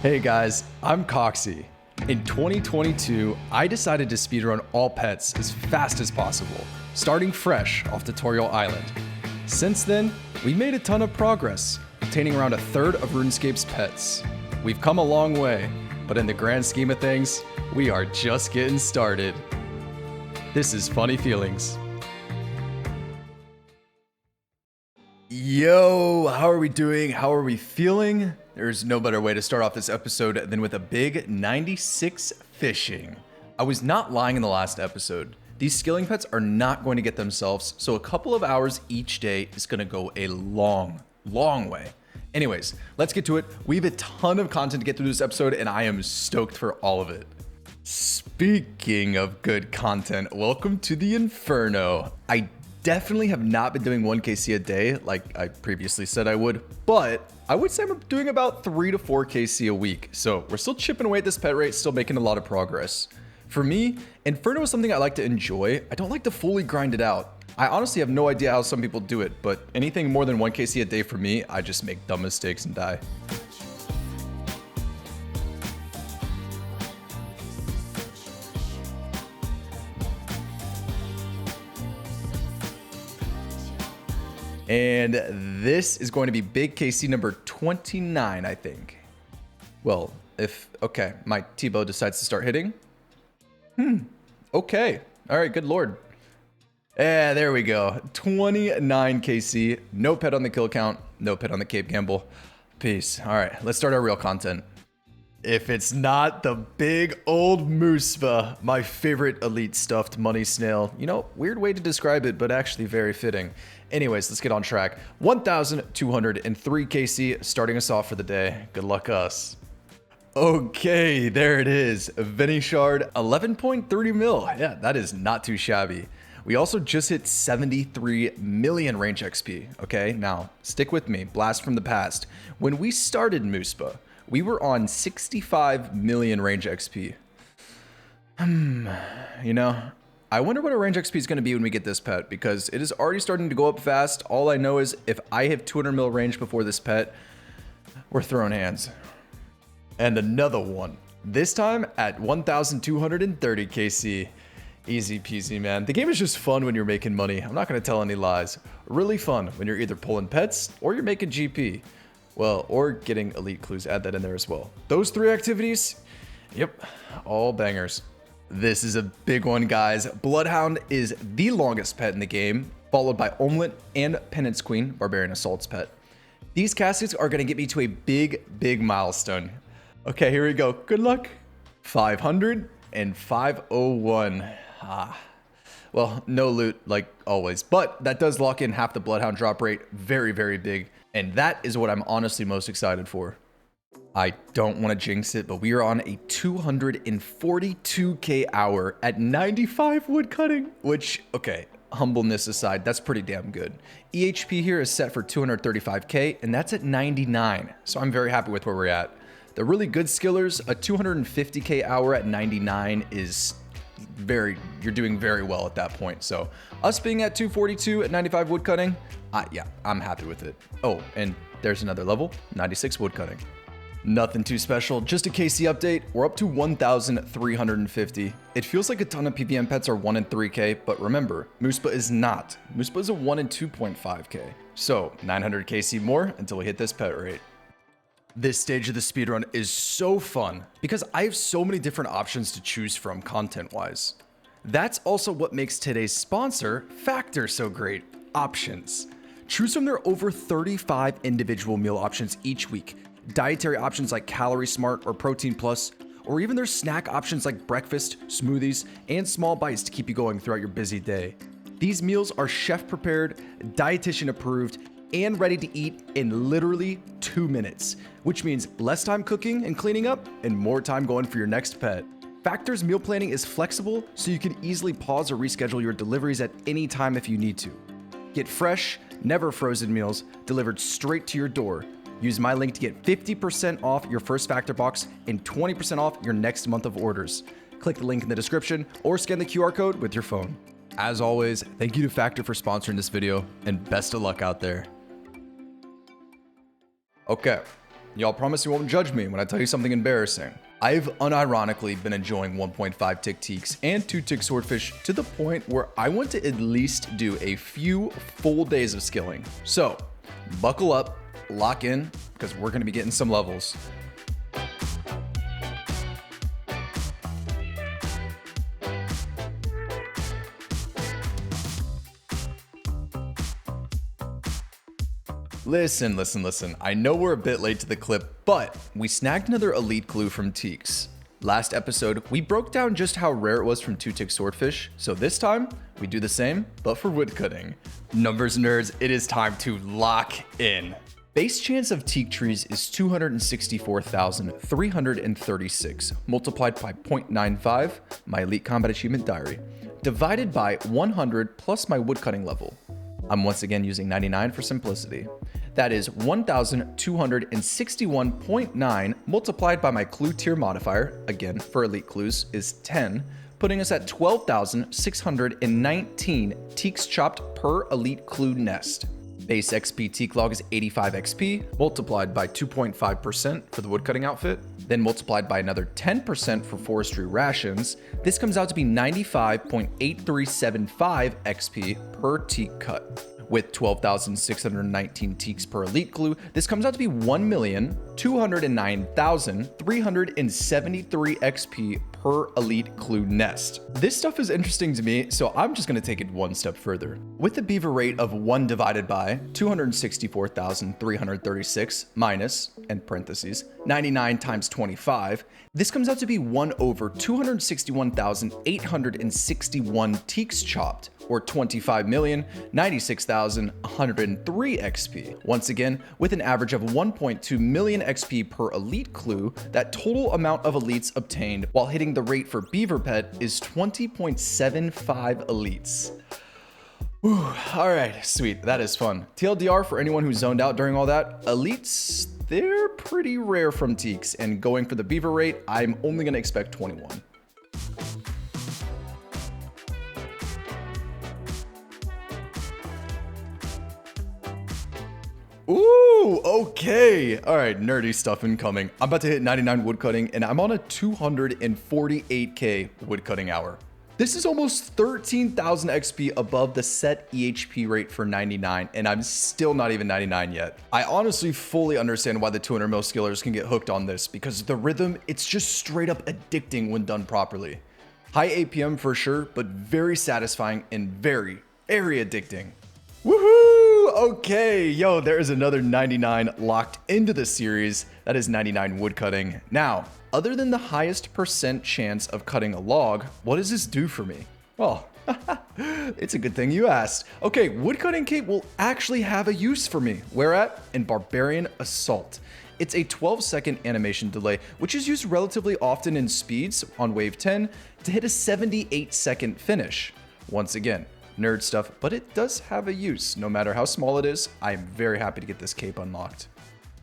Hey guys, I'm Coxie. In 2022, I decided to speedrun all pets as fast as possible, starting fresh off Tutorial Island. Since then, we made a ton of progress, obtaining around a third of RuneScape's pets. We've come a long way, but in the grand scheme of things, we are just getting started. This is Funny Feelings. Yo, how are we doing? How are we feeling? There's no better way to start off this episode than with a big 96 fishing. I was not lying in the last episode. These skilling pets are not going to get themselves, so a couple of hours each day is going to go a long way. Anyways, let's get to it. We have a ton of content to get through this episode, and I am stoked for all of it. Speaking of good content, welcome to the Inferno. I definitely have not been doing 1kc a day like I previously said I would, but I would say I'm doing about 3 to 4kc a week. So we're still chipping away at this pet rate, still making a lot of progress. For me, Inferno is something I like to enjoy. I don't like to fully grind it out. I honestly have no idea how some people do it, but anything more than 1kc a day for me, I just make dumb mistakes and die. And this is going to be big KC number 29, I think. Well, okay, my T-bow decides to start hitting. Okay. All right, good lord. Yeah, there we go. 29 KC, no pet on the kill count, no pet on the Cape Gamble. Peace. All right, let's start our real content. If it's not the big old Moospa, my favorite elite stuffed money snail. You know, weird way to describe it, but actually very fitting. Anyways, let's get on track. 1,203 KC starting us off for the day. Good luck us. Okay, there it is. Vinny Shard, 11.30 mil. Yeah, that is not too shabby. We also just hit 73 million range XP. Okay, now stick with me. Blast from the past. When we started Moospa, we were on 65 million range XP. You know, I wonder what our range XP is going to be when we get this pet, because it is already starting to go up fast. All I know is if I have 200 mil range before this pet, we're throwing hands. And another one, this time at 1,230 KC. Easy peasy, man. The game is just fun when you're making money. I'm not going to tell any lies. Really fun when you're either pulling pets or you're making GP. Well, or getting elite clues, add that in there as well. Those 3 activities, yep, all bangers. This is a big one, guys. Bloodhound is the longest pet in the game, followed by Omelet and Penance Queen, Barbarian Assault's pet. These caskets are going to get me to a big milestone. Okay, here we go. Good luck. 500 and 501. Well, no loot like always, but that does lock in half the Bloodhound drop rate. Very big. And that is what I'm honestly most excited for. I don't want to jinx it, but we are on a 242k hour at 95 woodcutting, which, okay, humbleness aside, that's pretty damn good. EHP here is set for 235k, and that's at 99, so I'm very happy with where we're at. The really good skillers, a 250k hour at 99 is you're doing very well at that point. So us being at 242 at 95 woodcutting, yeah, I'm happy with it. Oh, and there's another level, 96 woodcutting. Nothing too special, just a KC update. We're up to 1,350. It feels like a ton of PVM pets are 1 in 3k, but remember, Moospa is not. Moospa is a 1 in 2.5k. So 900 KC more until we hit this pet rate. This stage of the speedrun is so fun because I have so many different options to choose from content-wise. That's also what makes today's sponsor, Factor, so great. Options. Choose from their over 35 individual meal options each week. Dietary options like Calorie Smart or Protein Plus, or even their snack options like breakfast, smoothies, and small bites to keep you going throughout your busy day. These meals are chef prepared, dietitian approved, and ready to eat in literally 2 minutes, which means less time cooking and cleaning up and more time going for your next pet. Factor's meal planning is flexible, so you can easily pause or reschedule your deliveries at any time if you need to. Get fresh, never frozen meals delivered straight to your door. Use my link to get 50% off your first Factor box and 20% off your next month of orders. Click the link in the description or scan the QR code with your phone. As always, thank you to Factor for sponsoring this video, and best of luck out there. Okay, Y'all promise you won't judge me when I tell you something embarrassing. I've unironically been enjoying 1.5 tick teaks and 2 tick swordfish to the point where I want to at least do a few full days of skilling. So buckle up, lock in, because we're going to be getting some levels. Listen. I know we're a bit late to the clip, but we snagged another elite clue from Teaks. Last episode, we broke down just how rare it was from 2 tick swordfish, so this time, we do the same, but for woodcutting. Numbers nerds, it is time to lock in. Base chance of teak trees is 264,336, multiplied by 0.95, my elite combat achievement diary, divided by 100 plus my woodcutting level. I'm once again using 99 for simplicity. That is 1,261.9 multiplied by my clue tier modifier, again for elite clues, is 10, putting us at 12,619 teaks chopped per elite clue nest. Base XP teak log is 85 XP, multiplied by 2.5% for the woodcutting outfit, then multiplied by another 10% for forestry rations. This comes out to be 95.8375 XP per teak cut. With 12,619 teaks per elite clue, this comes out to be 1,209,373 XP per elite clue nest. This stuff is interesting to me, so I'm just gonna take it one step further. With the beaver rate of 1 divided by 264,336 minus, in parentheses, 99 times 25, this comes out to be 1 over 261,861 teaks chopped, or 25,096,103 XP. Once again, with an average of 1.2 million XP per elite clue, that total amount of elites obtained while hitting the rate for beaver pet is 20.75 elites. Whew, all right, sweet, that is fun. TLDR for anyone who zoned out during all that, elites, they're pretty rare from teaks, and going for the beaver rate, I'm only gonna expect 21. Ooh, okay. All right, nerdy stuff incoming. I'm about to hit 99 woodcutting, and I'm on a 248k woodcutting hour. This is almost 13,000 XP above the set EHP rate for 99, and I'm still not even 99 yet. I honestly fully understand why the 200 mil skillers can get hooked on this, because the rhythm, it's just straight up addicting when done properly. High APM for sure, but very satisfying and very, very addicting. Woohoo! Okay, yo, there is another 99 locked into the series. That is 99 woodcutting. Now, other than the highest percent chance of cutting a log, what does this do for me? Well, it's a good thing you asked. Okay, woodcutting cape will actually have a use for me. Where at? In Barbarian Assault. It's a 12-second animation delay, which is used relatively often in speeds on wave 10 to hit a 78-second finish. Once again, nerd stuff, but it does have a use. No matter how small it is, I'm very happy to get this cape unlocked.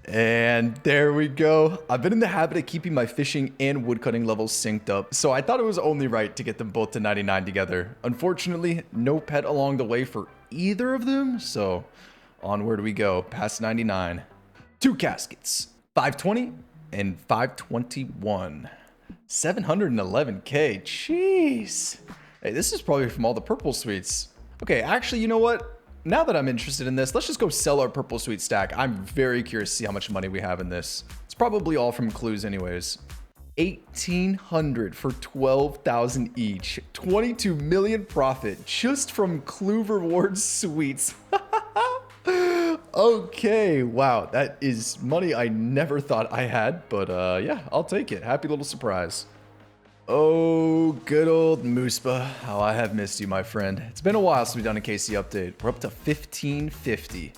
And there we go. I've been in the habit of keeping my fishing and woodcutting levels synced up, so I thought it was only right to get them both to 99 together. Unfortunately, no pet along the way for either of them, so onward we go, past 99. 2 caskets, 520 and 521. 711k, jeez. Hey, this is probably from all the purple sweets. Okay, actually, you know what? Now that I'm interested in this, let's just go sell our purple sweet stack. I'm very curious to see how much money we have in this. It's probably all from clues anyways. 1,800 for 12,000 each. 22 million profit just from clue rewards sweets. Okay, wow, that is money I never thought I had, but yeah, I'll take it. Happy little surprise. Oh, good old Moospa. How I have missed you, my friend. It's been a while since we've done a KC update. We're up to 1550.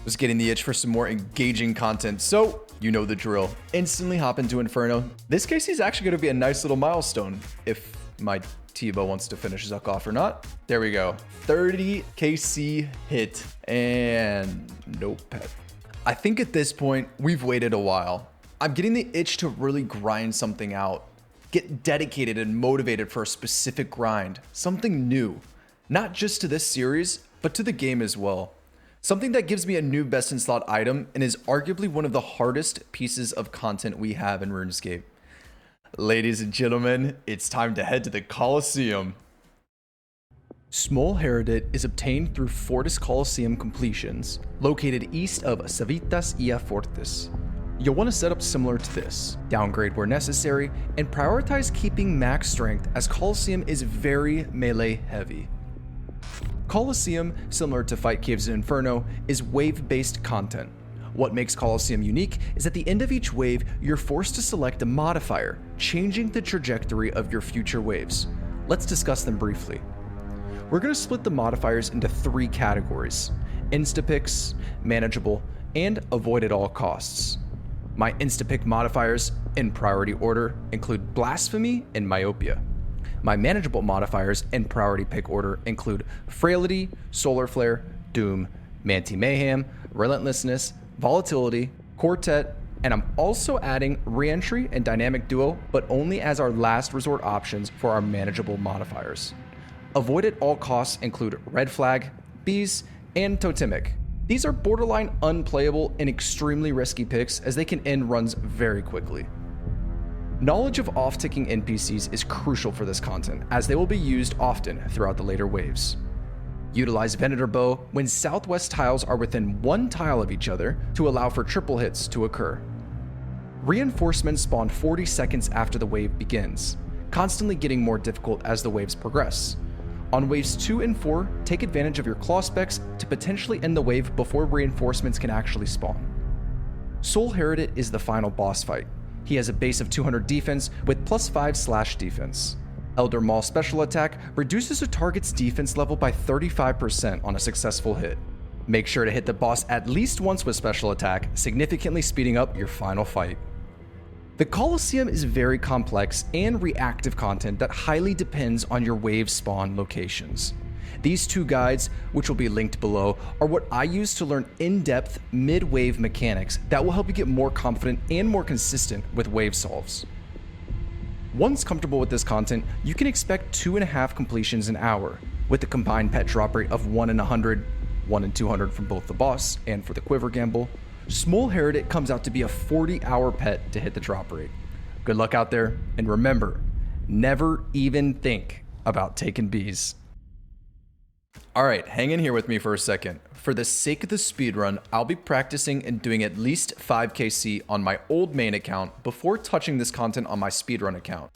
Was getting the itch for some more engaging content, so you know the drill. Instantly hop into Inferno. This KC is actually going to be a nice little milestone, if my Tebow wants to finish Zuck off or not. There we go. 30 KC hit, and no pet. I think at this point, we've waited a while. I'm getting the itch to really grind something out. Get dedicated and motivated for a specific grind, something new, not just to this series, but to the game as well. Something that gives me a new best in slot item and is arguably one of the hardest pieces of content we have in RuneScape. Ladies and gentlemen, it's time to head to the Colosseum. Small Heredit is obtained through Fortis Colosseum completions, located east of Civitas y Fortis. You'll want to set up similar to this, downgrade where necessary, and prioritize keeping max strength as Colosseum is very melee heavy. Colosseum, similar to Fight Caves and Inferno, is wave-based content. What makes Colosseum unique is at the end of each wave, you're forced to select a modifier, changing the trajectory of your future waves. Let's discuss them briefly. We're going to split the modifiers into 3 categories: Instapicks, Manageable, and Avoid at all costs. My Instapick modifiers, in priority order, include Blasphemy and Myopia. My Manageable modifiers, in priority pick order, include Frailty, Solar Flare, Doom, Manti Mayhem, Relentlessness, Volatility, Quartet, and I'm also adding Reentry and Dynamic Duo, but only as our last resort options for our Manageable modifiers. Avoid at all costs include Red Flag, Bees, and Totemic. These are borderline unplayable and extremely risky picks as they can end runs very quickly. Knowledge of off-ticking NPCs is crucial for this content, as they will be used often throughout the later waves. Utilize Venator Bow when southwest tiles are within 1 tile of each other to allow for triple hits to occur. Reinforcements spawn 40 seconds after the wave begins, constantly getting more difficult as the waves progress. On waves 2 and 4, take advantage of your claw specs to potentially end the wave before reinforcements can actually spawn. Soul Heredit is the final boss fight. He has a base of 200 defense with +5 slash defense. Elder Maul special attack reduces a target's defense level by 35% on a successful hit. Make sure to hit the boss at least once with special attack, significantly speeding up your final fight. The Colosseum is very complex and reactive content that highly depends on your wave spawn locations. These 2 guides, which will be linked below, are what I use to learn in-depth mid-wave mechanics that will help you get more confident and more consistent with wave solves. Once comfortable with this content, you can expect 2.5 completions an hour, with a combined pet drop rate of 1 in 100, 1 in 200 from both the boss and for the Quiver Gamble. Small Heredit comes out to be a 40-hour pet to hit the drop rate. Good luck out there, and remember, never even think about taking bees. Alright, hang in here with me for a second. For the sake of the speedrun, I'll be practicing and doing at least 5kc on my old main account before touching this content on my speedrun account.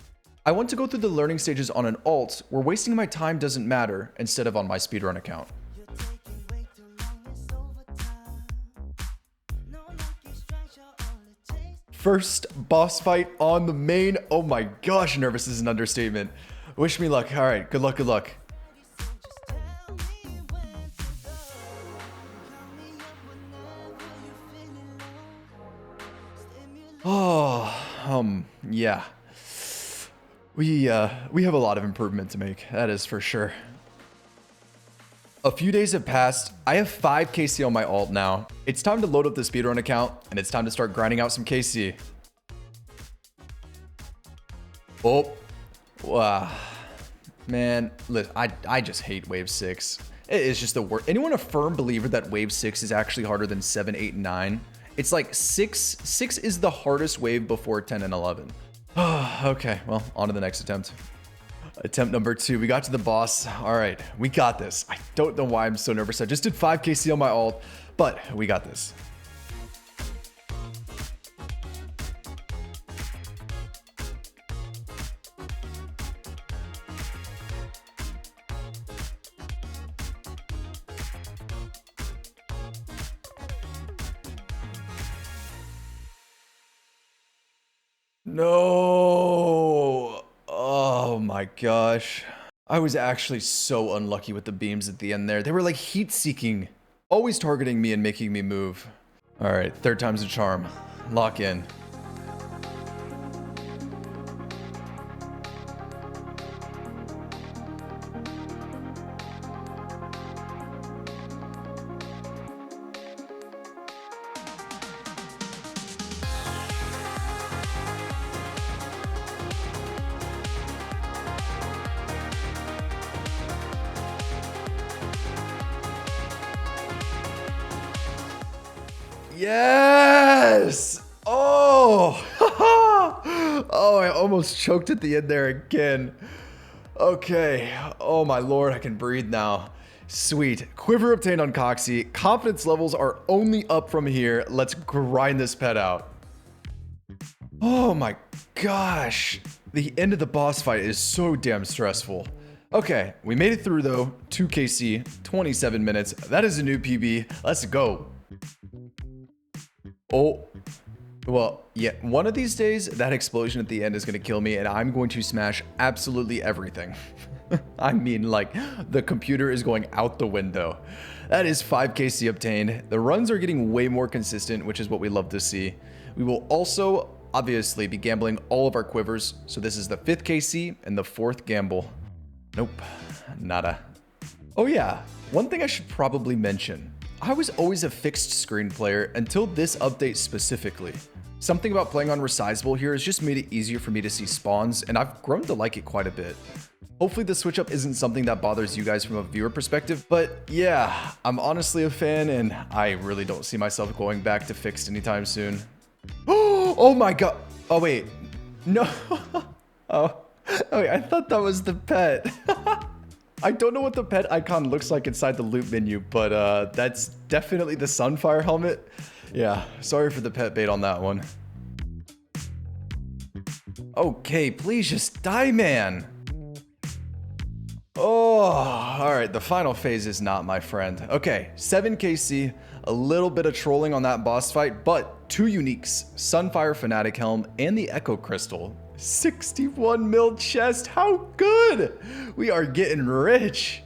I want to go through the learning stages on an alt where wasting my time doesn't matter instead of on my speedrun account. First boss fight on the main. Oh my gosh, nervous is an understatement. Wish me luck. All right, good luck, good luck. Yeah. We have a lot of improvement to make, that is for sure. A few days have passed. I have 5 KC on my alt now. It's time to load up the speedrun account, and it's time to start grinding out some KC. Oh, wow. Man, listen, I just hate wave 6. It is just the worst. Anyone a firm believer that wave 6 is actually harder than 7, 8, and 9? It's like 6 is the hardest wave before 10 and 11. Okay, well, on to the next attempt. Attempt number 2. We got to the boss. All right, we got this. I don't know why I'm so nervous. I just did 5 KC on my alt, but we got this. No. Oh my gosh. I was actually so unlucky with the beams at the end there. They were like heat seeking, always targeting me and making me move. All right, 3rd time's a charm. Lock in. Yes! Oh! Oh, I almost choked at the end there again. Okay. Oh my lord, I can breathe now. Sweet. Quiver obtained on Coxie. Confidence levels are only up from here. Let's grind this pet out. Oh my gosh. The end of the boss fight is so damn stressful. Okay, we made it through though. 2KC, 27 minutes. That is a new PB. Let's go. Oh, well, yeah, one of these days, that explosion at the end is going to kill me, and I'm going to smash absolutely everything. I mean, like, the computer is going out the window. That is 5KC obtained. The runs are getting way more consistent, which is what we love to see. We will also, obviously, be gambling all of our quivers. So this is the 5th KC and the 4th gamble. Nope, nada. Oh yeah, one thing I should probably mention. I was always a fixed screen player until this update specifically. Something about playing on resizable here has just made it easier for me to see spawns, and I've grown to like it quite a bit. Hopefully the switch up isn't something that bothers you guys from a viewer perspective, but yeah, I'm honestly a fan and I really don't see myself going back to fixed anytime soon. Oh my god. Oh wait, no. Oh wait, I thought that was the pet. I don't know what the pet icon looks like inside the loot menu, but that's definitely the Sunfire helmet. Yeah, sorry for the pet bait on that one. Okay, please just die, man. Oh, all right, the final phase is not my friend. Okay, 7KC, a little bit of trolling on that boss fight, but 2 uniques, Sunfire Fanatic Helm and the Echo Crystal. 61 mil chest, how good! We are getting rich.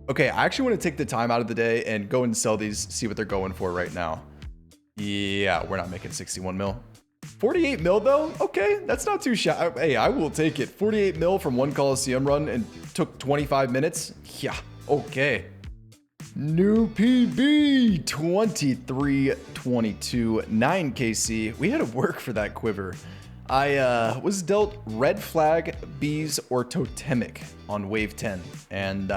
Okay, I actually want to take the time out of the day and go and sell these, see what they're going for right now. Yeah, we're not making 61 mil. 48 mil though? Okay, that's not too shy. Hey, I will take it. 48 mil from one Colosseum run and took 25 minutes. Yeah, okay. New PB, 2322, 9KC. We had to work for that quiver. I was dealt Red Flag, Bees, or Totemic on wave 10. And,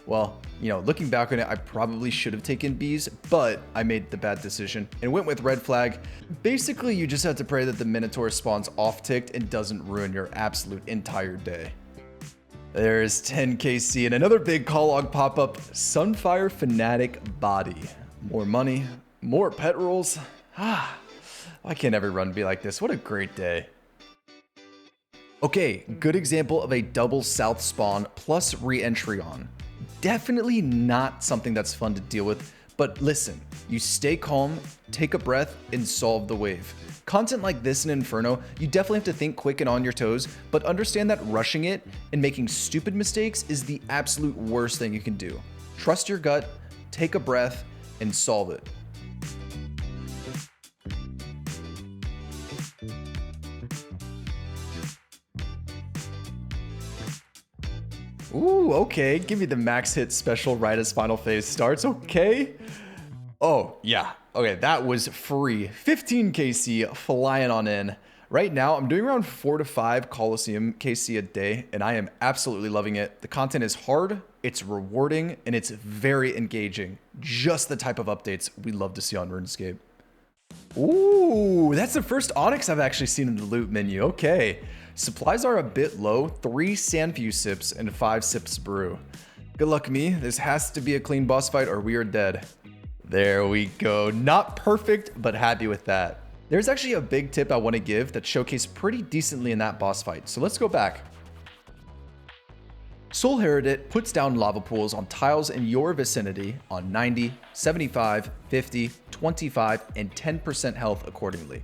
well, you know, looking back on it, I probably should have taken Bees, but I made the bad decision and went with Red Flag. Basically, you just have to pray that the Minotaur spawns off-ticked and doesn't ruin your absolute entire day. There's 10KC and another big call log pop-up, Sunfire Fanatic Body. More money, more pet rolls. Why can't every run be like this? What a great day. Okay, good example of a double south spawn plus re-entry on. Definitely not something that's fun to deal with, but listen, you stay calm, take a breath, and solve the wave. Content like this in Inferno, you definitely have to think quick and on your toes, but understand that rushing it and making stupid mistakes is the absolute worst thing you can do. Trust your gut, take a breath, and solve it. Ooh, okay. Give me the max hit special right as final phase starts. Okay. Oh, yeah. Okay, that was free. 15KC flying on in. Right now, I'm doing around 4 to 5 Colosseum KC a day, and I am absolutely loving it. The content is hard, it's rewarding, and it's very engaging. Just the type of updates we love to see on RuneScape. Ooh, that's the first Onyx I've actually seen in the loot menu. Okay. Supplies are a bit low, 3 Sandfuse sips and 5 sips brew. Good luck me, this has to be a clean boss fight or we are dead. There we go, not perfect, but happy with that. There's actually a big tip I want to give that showcased pretty decently in that boss fight, so let's go back. Soul Heredit puts down lava pools on tiles in your vicinity on 90, 75, 50, 25, and 10% health accordingly.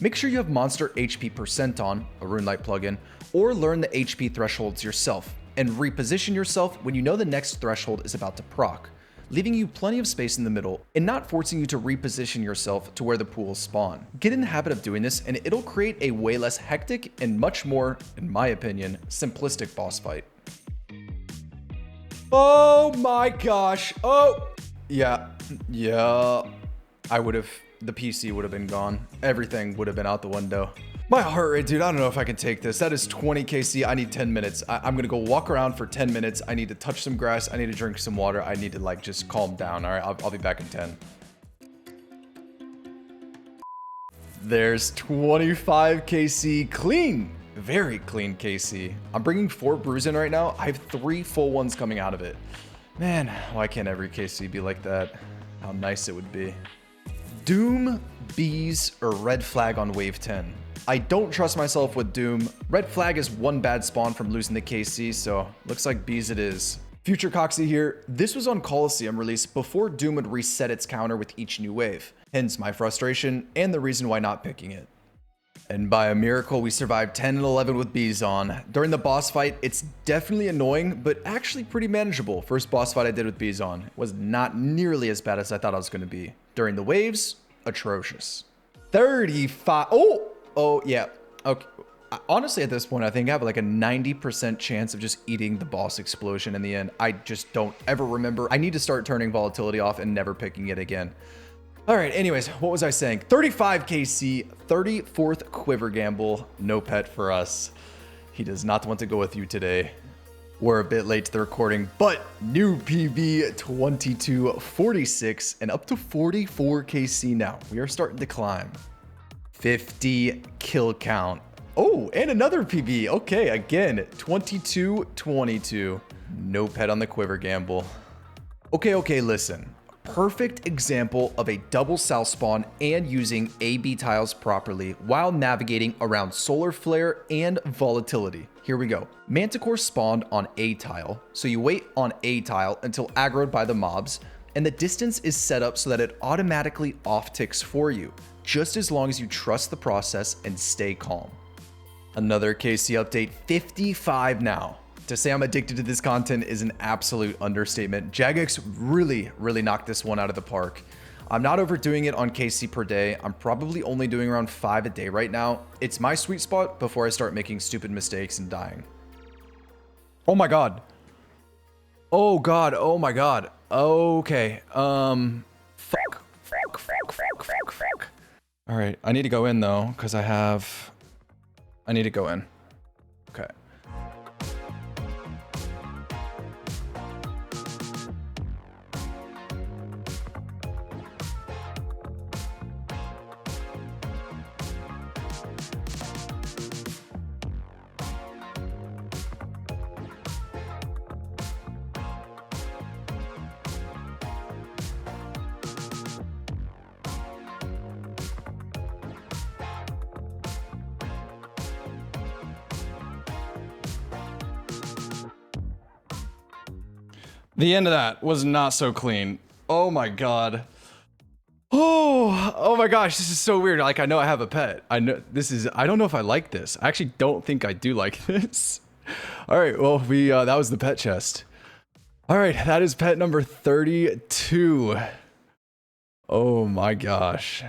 Make sure you have Monster HP percent on, a RuneLite plugin, or learn the HP thresholds yourself, and reposition yourself when you know the next threshold is about to proc, leaving you plenty of space in the middle and not forcing you to reposition yourself to where the pools spawn. Get in the habit of doing this and it'll create a way less hectic and much more, in my opinion, simplistic boss fight. Oh my gosh. Oh, yeah. The PC would have been gone. Everything would have been out the window. My heart rate, dude, I don't know if I can take this. That is 20KC. I need 10 minutes. I'm gonna go walk around for 10 minutes. I need to touch some grass. I need to drink some water. I need to like just calm down. All right, I'll be back in 10. There's 25 KC clean. Very clean KC. I'm bringing 4 brews in right now. I have 3 full ones coming out of it. Man, why can't every KC be like that? How nice it would be. Doom, Bees, or Red Flag on wave 10. I don't trust myself with Doom. Red Flag is one bad spawn from losing the KC, so looks like Bees it is. Future Coxie here. This was on Colosseum release before Doom would reset its counter with each new wave. Hence my frustration and the reason why not picking it. And by a miracle, we survived 10 and 11 with Bees on. During the boss fight, it's definitely annoying, but actually pretty manageable. First boss fight I did with Bees on was not nearly as bad as I thought it was going to be. During the waves, atrocious. 35. Oh, yeah. Okay. Honestly, at this point, I think I have like a 90% chance of just eating the boss explosion in the end. I just don't ever remember. I need to start turning volatility off and never picking it again. All right, anyways, what was I saying? 35 KC, 34th Quiver Gamble, no pet for us. He does not want to go with you today. We're a bit late to the recording, but new PB 2246 and up to 44 KC now. We are starting to climb. 50 kill count. Oh, and another PB. Okay, again, 2222. No pet on the Quiver Gamble. Okay, listen. Perfect example of a double south spawn and using AB tiles properly while navigating around solar flare and volatility. Here we go. Manticore spawned on A tile, so you wait on A tile until aggroed by the mobs, and the distance is set up so that it automatically off ticks for you, just as long as you trust the process and stay calm. Another KC update, 55 now. To say I'm addicted to this content is an absolute understatement. Jagex really knocked this one out of the park. I'm not overdoing it on KC per day. I'm probably only doing around 5 a day right now. It's my sweet spot before I start making stupid mistakes and dying. Oh my god. Oh god, oh my god. Okay, fuck. All right, I need to go in though, because I need to go in. Okay. The end of that was not so clean. Oh my god. Oh my gosh, this is so weird. Like, I know I have a pet. I don't know if I like this. I actually don't think I do like this. All right, well, that was the pet chest. All right, that is pet number 32. Oh my gosh.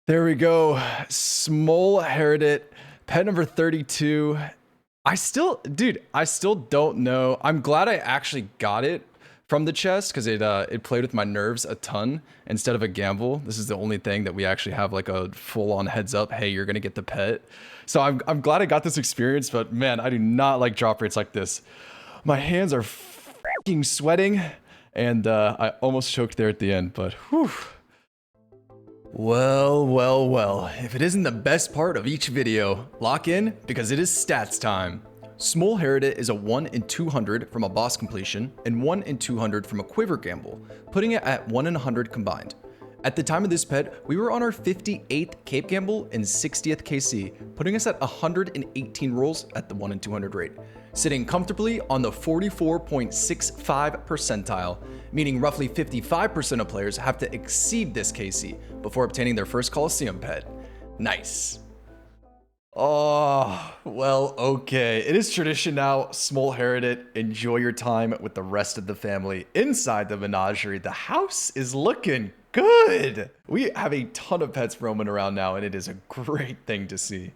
There we go. Small Heredit, pet number 32. I still don't know. I'm glad I actually got it from the chest because it played with my nerves a ton instead of a gamble. This is the only thing that we actually have like a full-on heads up. Hey, you're gonna get the pet. So I'm glad I got this experience, but man, I do not like drop rates like this. My hands are fucking sweating, and I almost choked there at the end. But whew. Well, if it isn't the best part of each video, lock in because it is stats time. Small Heredit is a 1 in 200 from a boss completion and 1 in 200 from a quiver gamble, putting it at 1 in 100 combined. At the time of this pet, we were on our 58th Cape Gamble and 60th KC, putting us at 118 rolls at the 1 in 200 rate, sitting comfortably on the 44.65 percentile, meaning roughly 55% of players have to exceed this KC before obtaining their first Colosseum pet. Nice. Oh, well, okay. It is tradition now. Small Heredit, enjoy your time with the rest of the family inside the menagerie. The house is looking good. We have a ton of pets roaming around now, and it is a great thing to see.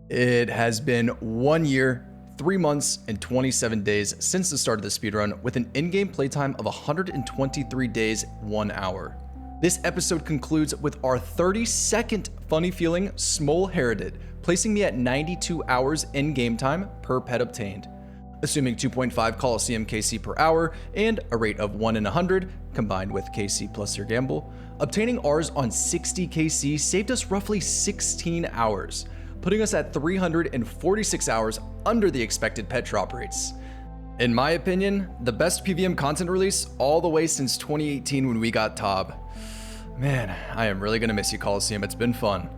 It has been 1 year, 3 months, and 27 days since the start of the speedrun, with an in-game playtime of 123 days, 1 hour. This episode concludes with our 32nd funny feeling Small Heredit, placing me at 92 hours in-game time per pet obtained. Assuming 2.5 Colosseum KC per hour and a rate of 1 in 100, combined with KC plus your gamble, obtaining Rs on 60 KC saved us roughly 16 hours, putting us at 346 hours under the expected pet drop rates. In my opinion, the best PVM content release all the way since 2018 when we got Tob. Man, I am really gonna miss you, Colosseum. It's been fun.